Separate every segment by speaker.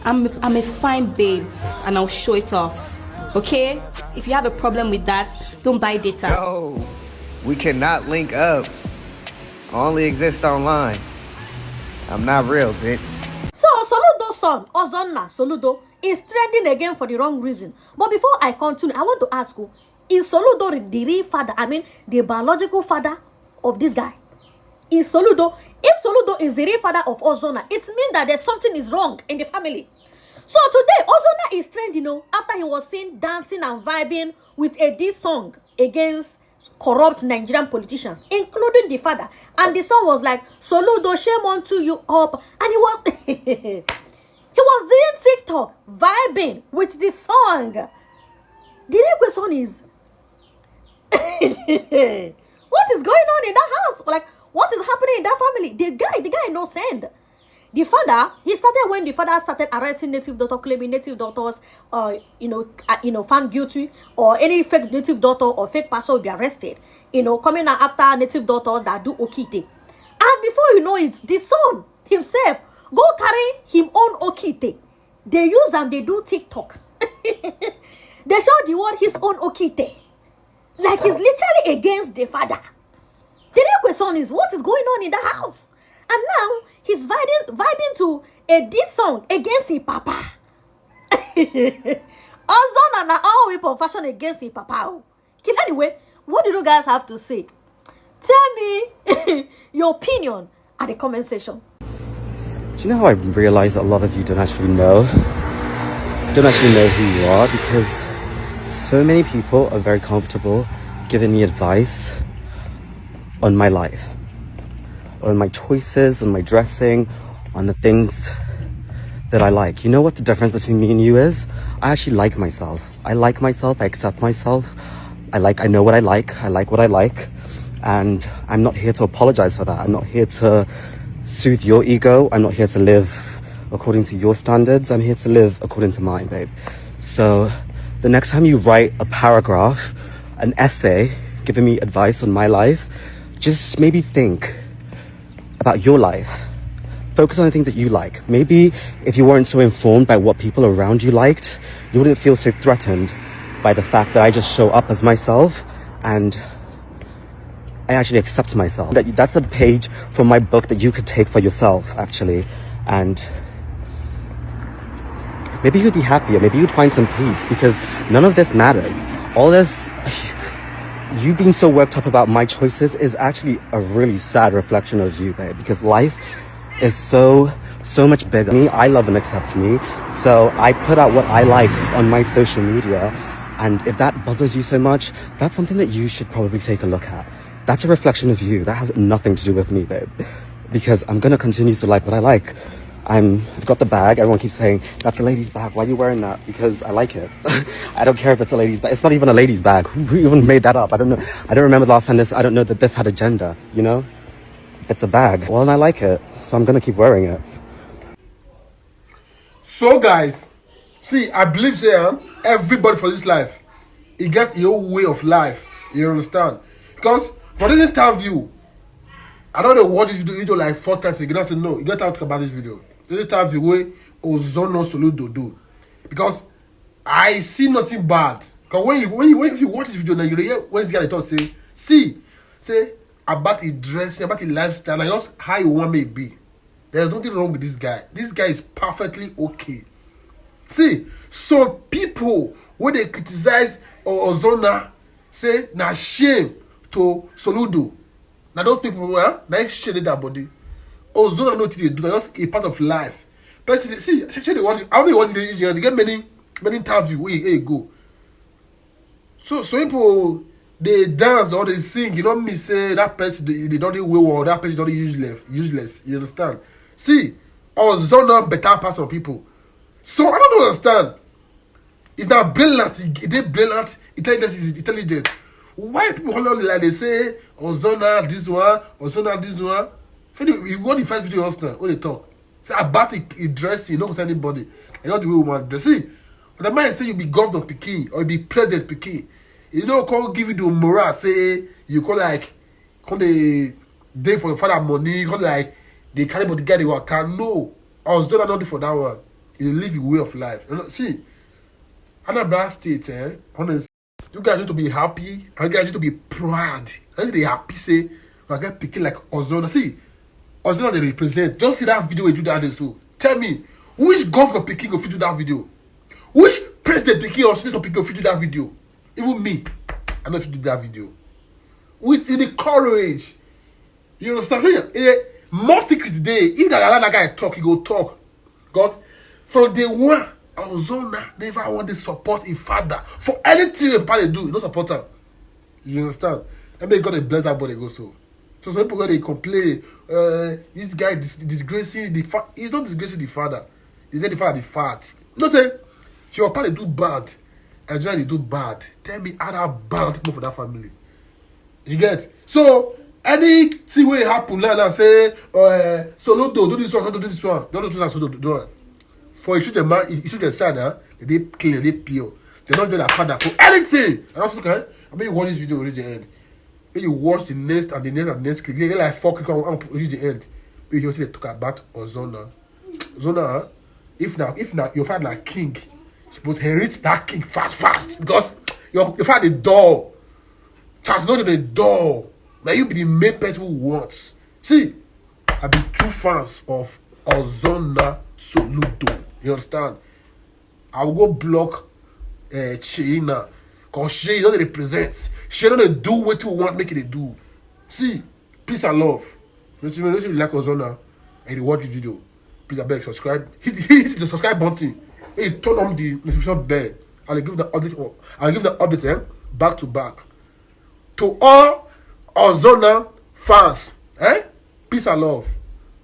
Speaker 1: I'm a fine babe, and I'll show it off. Okay? If you have a problem with that, don't buy data.
Speaker 2: No, we cannot link up. I only exist online. I'm not real, bitch.
Speaker 3: So, Soludo's son, Ozonna Soludo, is trending again for the wrong reason. But before I continue, I want to ask you, is Soludo the real father? I mean, the biological father of this guy? Is Soludo? If Soludo is the real father of Ozonna, it means that there's something is wrong in the family. So today, Ozonna is trending, after he was seen dancing and vibing with a diss song against corrupt Nigerian politicians, including the father. And the song was like, Soludo, shame unto you up. And he was he was doing TikTok, vibing with the song. The real question is, what is going on in that house? Like, what is happening in that family? The guy no send. The father, he started when the father started arresting native doctors, claiming native doctors, found guilty, or any fake native doctor or fake person will be arrested. Coming out after native doctors that do okite. And before you know it, the son himself go carry him own okite. They use them, they do TikTok. They show the world his own okite. Like he's literally against the father. The real question is, what is going on in the house? And now he's vibing to a diss song against his papa. Ozonna na all weapon fashion against his papa. Anyway, what do you guys have to say? Tell me your opinion at the comment section.
Speaker 4: Do you know how I realize a lot of you don't actually know who you are? Because so many people are very comfortable giving me advice on my life, on my choices, on my dressing, on the things that I like. You know what the difference between me and you is? I actually like myself. I like myself, I accept myself. I know what I like what I like. And I'm not here to apologize for that. I'm not here to soothe your ego. I'm not here to live according to your standards. I'm here to live according to mine, babe. So the next time you write a paragraph, an essay, giving me advice on my life, just maybe think about your life. Focus on the things that you like. Maybe if you weren't so informed by what people around you liked, you wouldn't feel so threatened by the fact that I just show up as myself and I actually accept myself. That's a page from my book that you could take for yourself, actually. And maybe you'd be happier. Maybe you'd find some peace, because none of this matters. All this, you being so worked up about my choices is actually a really sad reflection of you, babe, because life is so much bigger. Me, I love and accept me. So I put out what I like on my social media. And if that bothers you so much, that's something that you should probably take a look at. That's a reflection of you. That has nothing to do with me, babe. Because I'm gonna continue to like what I like. I've got the bag. Everyone keeps saying, that's a lady's bag. Why are you wearing that? Because I like it. I don't care if it's a lady's bag. It's not even a lady's bag. Who even made that up? I don't know. I don't remember the last time I don't know that this had a gender, you know? It's a bag. Well, and I like it. So I'm gonna keep wearing it.
Speaker 5: So guys, see, I believe everybody for this life, it gets your way of life. You understand? Because for this interview, I don't know what this video like 4 times. You got to know. You got to talk about this video. This interview where Ozonna Soludo do, because I see nothing bad. Because if you watch this video now, you hear when this guy talk say about his dressing, about his lifestyle, and just how you want me to be. There's nothing wrong with this guy. This guy is perfectly okay. See, some people when they criticize Ozonna, say na shame to Soludo. Now those people they shade their body. Ozonna know what they do. That's just a part of life. But see, the one. How many what they get many interviews where you go. So people they dance or they sing. You know me say that person they don't do well or that person don't useless. You understand? See, Ozonna better pass on people. So I don't understand. If that brilliant, intelligence is intelligent. Why people only like they say Ozonna this one, Ozonna this one? You go the first video now, when they talk. Say about it dressing, not with anybody. I got the way woman dress. See, but the man say you be governor Peking or you be president Peking. You know, call give you the morale, say you call like call the for your father money, call like they carry but the guy they work can no. Ozonna not do for that one. You live your way of life. You know, see, Anambra State, honestly, you guys need to be happy, and you guys need to be proud. And you be happy, say, I get picking like Ozonna. See, Ozonna they represent. Just see that video we do that day. So tell me, which governor picking go fit do that video? Which president picking or citizen picking go fit do that video? Even me, I know if you do that video. With the courage. You understand? See, more secrets day. If that guy talk, he go talk. God, from day one, Ozonna never want to support his father for anything the father do. He don't support him. You understand? I mean, God bless that body go so. So some people they complain. This guy disgracing the father. He's not disgracing the father. He's the father the fat. No say if your father do bad, and they do bad. Tell me how that bad people for that family. You get? So anything will happen like that. Say Soludo do this one, do this one. Don't do that. Soludo do it. For you should the man, you should the son, they clean, they pure. They don't do that father for anything. And also, okay, I mean, you watch this video reach the end. When you watch the next and the next and the next clip, they like fucking come reach the end. But you see they talk about Ozonna. Ozonna, if now your father like king, suppose inherit that king fast because your father the door. Charles not the door. Now you be the main person who wants. See, I be true fans of Ozonna Soludo. You understand? I will go block China. Because she don't represent. She don't do what you want make it do. See, peace and love. If you like Ozonna and you watch the video, please I beg subscribe. Hit the subscribe button. Hey, turn on the notification bell. I'll give the update. I'll give the update back to back. To all Ozonna fans, peace and love.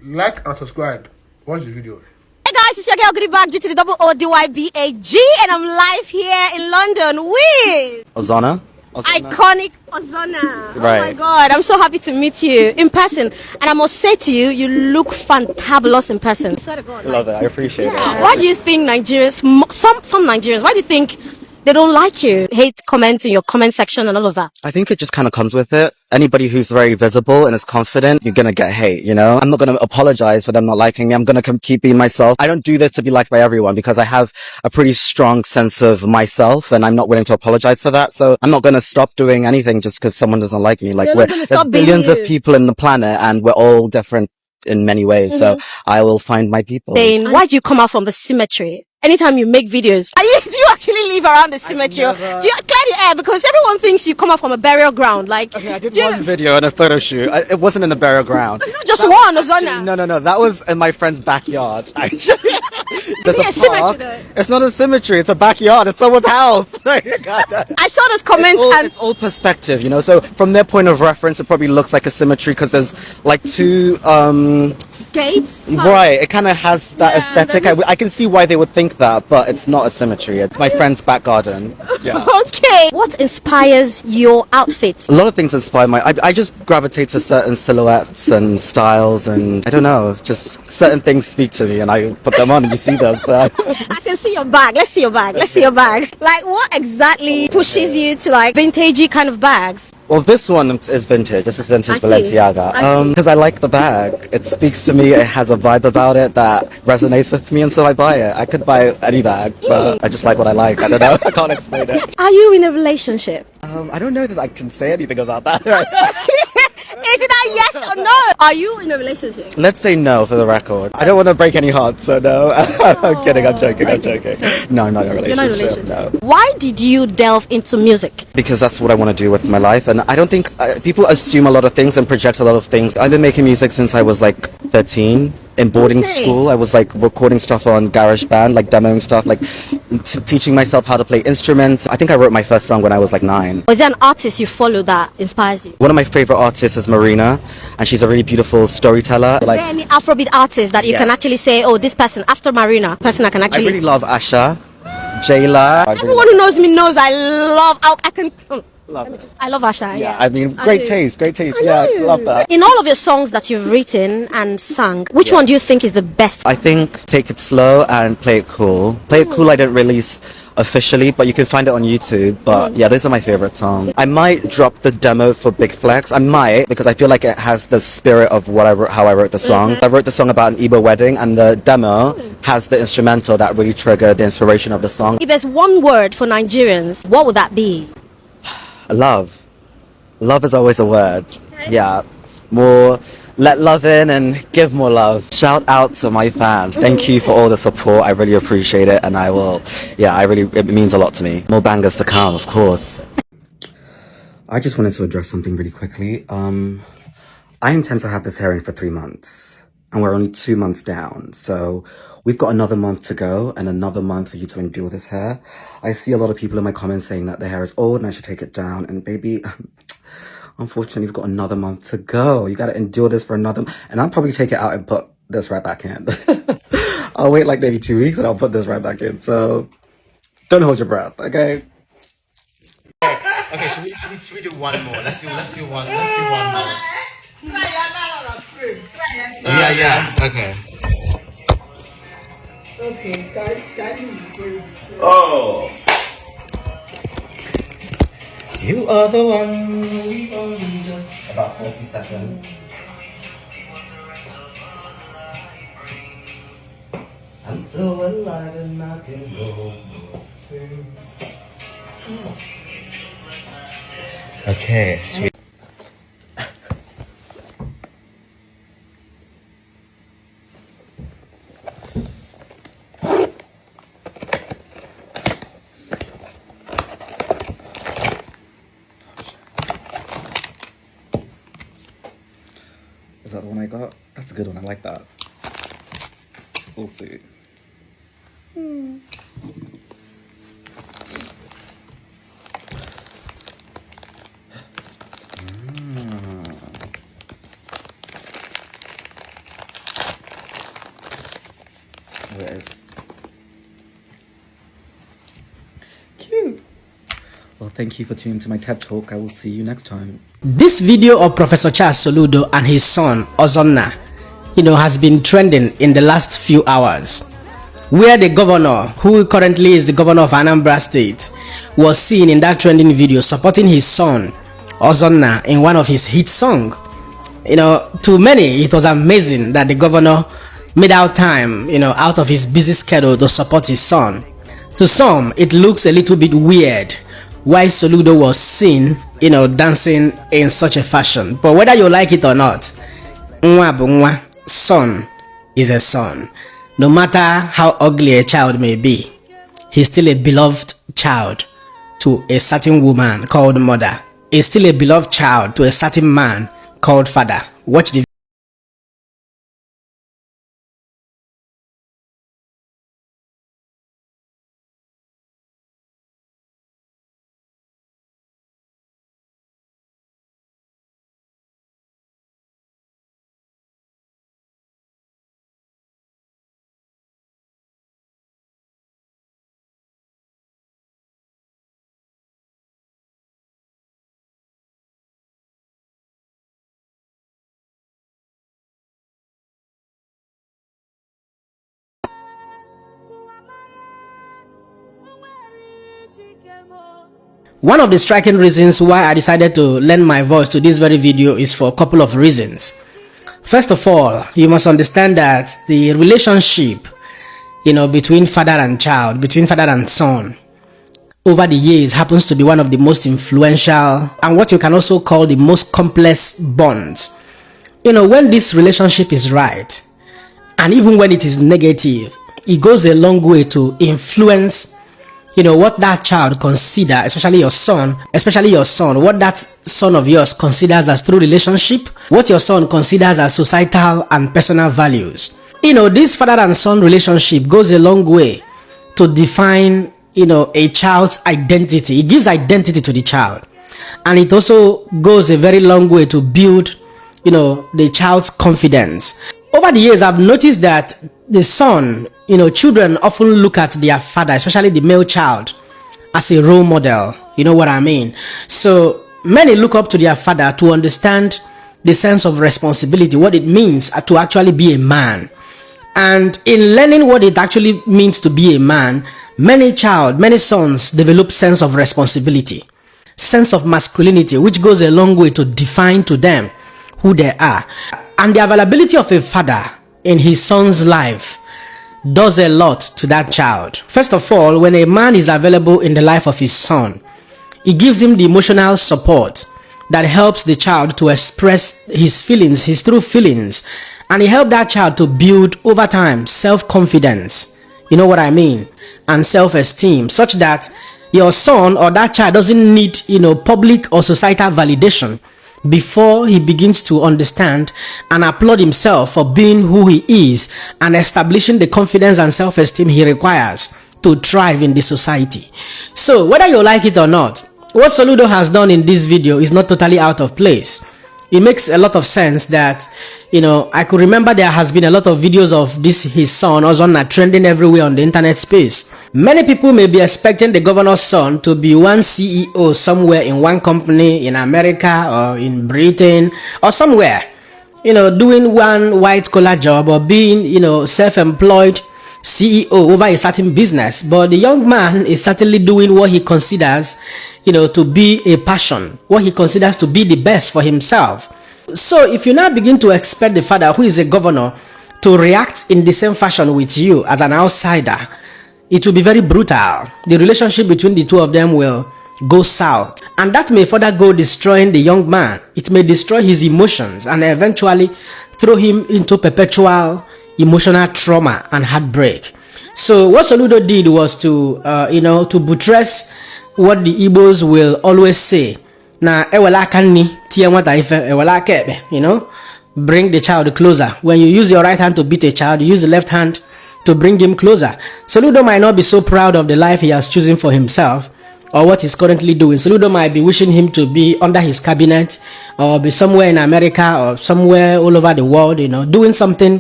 Speaker 5: Like and subscribe. Watch the video.
Speaker 3: Hey guys, it's your girl Goodie Bag, GTDOODYBAG, and I'm live here in London with
Speaker 4: Ozonna.
Speaker 3: iconic Ozonna.
Speaker 4: Right.
Speaker 3: Oh my god, I'm so happy to meet you in person. And I must say to you, you look fantabulous in person. Swear to God.
Speaker 4: Love it. I appreciate it.
Speaker 3: Why do you think Nigerians, some Nigerians, why do you think they don't like you? Hate comments in your comment section and all of that.
Speaker 4: I think it just kind of comes with it. Anybody who's very visible and is confident, you're going to get hate, you know? I'm not going to apologize for them not liking me. I'm going to keep being myself. I don't do this to be liked by everyone because I have a pretty strong sense of myself and I'm not willing to apologize for that. So I'm not going to stop doing anything just because someone doesn't like me. Like there's billions of people in the planet and we're all different in many ways. So I will find my people.
Speaker 3: Then why do you come out from the cemetery? Anytime you make videos, do you actually live around the cemetery? Do you clear the air? Because everyone thinks you come out from a burial ground. Like,
Speaker 4: okay, I did one video and a photo shoot. It wasn't in the burial ground.
Speaker 3: It's not just one, Ozonna.
Speaker 4: No. That was in my friend's backyard. Actually, there's
Speaker 3: a cemetery though?
Speaker 4: It's not a cemetery. It's a backyard. It's someone's house.
Speaker 3: I saw those comments
Speaker 4: it's all perspective, you know. So from their point of reference, it probably looks like a cemetery because there's like two
Speaker 3: gates.
Speaker 4: Right. It kind of has that aesthetic. I can see why they would think that, but it's not a cemetery. It's my friend's back garden. Yeah.
Speaker 3: Okay. What inspires your outfits?
Speaker 4: A lot of things inspire I just gravitate to certain silhouettes and styles, and I don't know, just certain things speak to me and I put them on and you see them. So.
Speaker 3: I can see your bag. Let's see your bag. Like, what exactly pushes you to like vintagey kind of bags?
Speaker 4: Well, this one is vintage. This is vintage Balenciaga. Because I like the bag. It speaks to me. It has a vibe about it that resonates with me, and so I buy it. I could buy any bag, but I just like what I like. I don't know. I can't explain it.
Speaker 3: Are you in a relationship?
Speaker 4: I don't know that I can say anything about that.
Speaker 3: Is it a yes or no? Are you in a relationship?
Speaker 4: Let's say no for the record. I don't want to break any hearts, so no. I'm kidding. I'm joking. No, I'm not in a relationship.
Speaker 3: You're not in a relationship.
Speaker 4: No.
Speaker 3: Why did you delve into music?
Speaker 4: Because that's what I want to do with my life, and I don't think people assume a lot of things and project a lot of things. I've been making music since I was like 13. In boarding school, I was like recording stuff on GarageBand, like demoing stuff, like teaching myself how to play instruments. I think I wrote my first song when I was like 9.
Speaker 3: Was there an artist you follow that inspires you?
Speaker 4: One of my favorite artists is Marina, and she's a really beautiful storyteller.
Speaker 3: Is there any Afrobeat artist that you can actually say, oh, this person, after Marina, person I can actually...
Speaker 4: I really love Asha, Jayla.
Speaker 3: Everyone who knows me knows I love Asha.
Speaker 4: Yeah, I mean, great taste. Yeah, love that.
Speaker 3: In all of your songs that you've written and sung, which one do you think is the best?
Speaker 4: I think Take It Slow and Play It Cool. Play It Cool I didn't release officially, but you can find it on YouTube. But yeah, those are my favorite songs. I might drop the demo for Big Flex. I might, because I feel like it has the spirit of how I wrote the song. I wrote the song about an Igbo wedding, and the demo has the instrumental that really triggered the inspiration of the song.
Speaker 3: If there's one word for Nigerians, what would that be?
Speaker 4: Love. Love is always a word. Yeah. More, let love in and give more love. Shout out to my fans. Thank you for all the support. I really appreciate it, and it means a lot to me. More bangers to come, of course. I just wanted to address something really quickly. I intend to have this hearing for 3 months, and we're only 2 months down. So we've got another month to go and another month for you to endure this hair. I see a lot of people in my comments saying that the hair is old and I should take it down. And baby, unfortunately, you've got another month to go. You got to endure this for another, and I'll probably take it out and put this right back in. I'll wait like maybe 2 weeks and I'll put this right back in. So don't hold your breath, okay? Okay, should we do one more? Let's do one more. Yeah. Okay. Oh. You are the one, we only just about 30 seconds. I'm so alive and I can go. Okay. Is that the one I got? That's a good one. I like that. We'll see. There it is. Cute. Well, thank you for tuning to my TED Talk. I will see you next time.
Speaker 6: This video of Professor Charles Soludo and his son, Ozonna, has been trending in the last few hours, where the governor, who currently is the governor of Anambra State, was seen in that trending video supporting his son, Ozonna, in one of his hit songs. To many, it was amazing that the governor made out time, out of his busy schedule to support his son. To some, it looks a little bit weird why Soludo was seen, dancing in such a fashion. But whether you like it or not, nwa bu nwa, son is a son. No matter how ugly a child may be, he's still a beloved child to a certain woman called mother. He's still a beloved child to a certain man called father. Watch the One of the striking reasons why I decided to lend my voice to this very video is for a couple of reasons. First of all, you must understand that the relationship, between father and child, between father and son, over the years happens to be one of the most influential and what you can also call the most complex bonds. When this relationship is right, and even when it is negative, it goes a long way to influence what that child consider, especially your son, what that son of yours considers as true relationship, what your son considers as societal and personal values. This father and son relationship goes a long way to define, a child's identity. It gives identity to the child. And it also goes a very long way to build, the child's confidence. Over the years, I've noticed that the son, children often look at their father, especially the male child, as a role model. You know what I mean? So many look up to their father to understand the sense of responsibility, what it means to actually be a man. And in learning what it actually means to be a man, many sons develop sense of responsibility, sense of masculinity, which goes a long way to define to them who they are. And the availability of a father in his son's life does a lot to that child. First of all, when a man is available in the life of his son, it gives him the emotional support that helps the child to express his feelings, his true feelings, and it helps that child to build over time self-confidence, you know what I mean, and self-esteem, such that your son or that child doesn't need, public or societal validation before he begins to understand and applaud himself for being who he is and establishing the confidence and self-esteem he requires to thrive in the society. So whether you like it or not, what Soludo has done in this video is not totally out of place. It makes a lot of sense that, I could remember there has been a lot of videos of his son, Ozonna, trending everywhere on the internet space. Many people may be expecting the governor's son to be one CEO somewhere in one company in America or in Britain or somewhere, doing one white collar job or being, self-employed CEO over a certain business. But the young man is certainly doing what he considers, to be a passion, what he considers to be the best for himself. So if you now begin to expect the father, who is a governor, to react in the same fashion with you as an outsider, it will be very brutal. The relationship between the two of them will go south, and that may further go destroying the young man. It may destroy his emotions and eventually throw him into perpetual emotional trauma and heartbreak. So what Soludo did was to to buttress what the Igbos will always say, bring the child closer. When you use your right hand to beat a child, you use the left hand to bring him closer. Soludo might not be so proud of the life he has chosen for himself or what he's currently doing. Soludo might be wishing him to be under his cabinet or be somewhere in America or somewhere all over the world, doing something,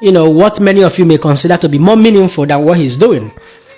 Speaker 6: what many of you may consider to be more meaningful than what he's doing.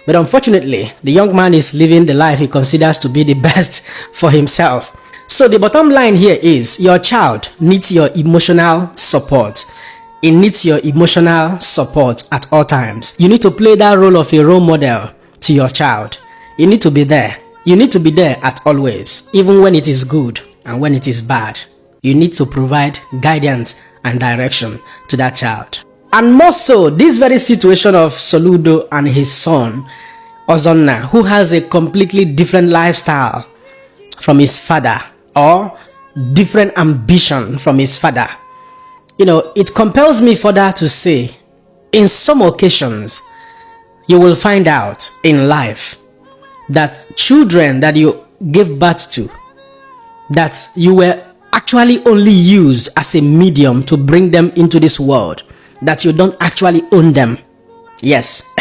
Speaker 6: But unfortunately, the young man is living the life he considers to be the best for himself. So the bottom line here is your child needs your emotional support. It needs your emotional support at all times. You need to play that role of a role model to your child. You need to be there. You need to be there at always, even when it is good and when it is bad. You need to provide guidance and direction to that child. And more so, this very situation of Soludo and his son, Ozonna, who has a completely different lifestyle from his father or different ambition from his father. It compels me further to say, in some occasions, you will find out in life that children that you gave birth to, that you were actually only used as a medium to bring them into this world, that you don't actually own them. Yes,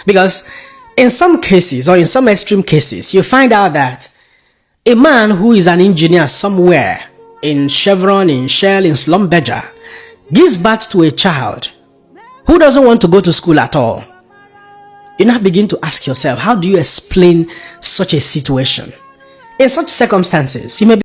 Speaker 6: because in some cases or in some extreme cases, you find out that a man who is an engineer somewhere in Chevron, in Shell, in Slumberger, gives birth to a child who doesn't want to go to school at all. You now begin to ask yourself, how do you explain such a situation? In such circumstances, you may be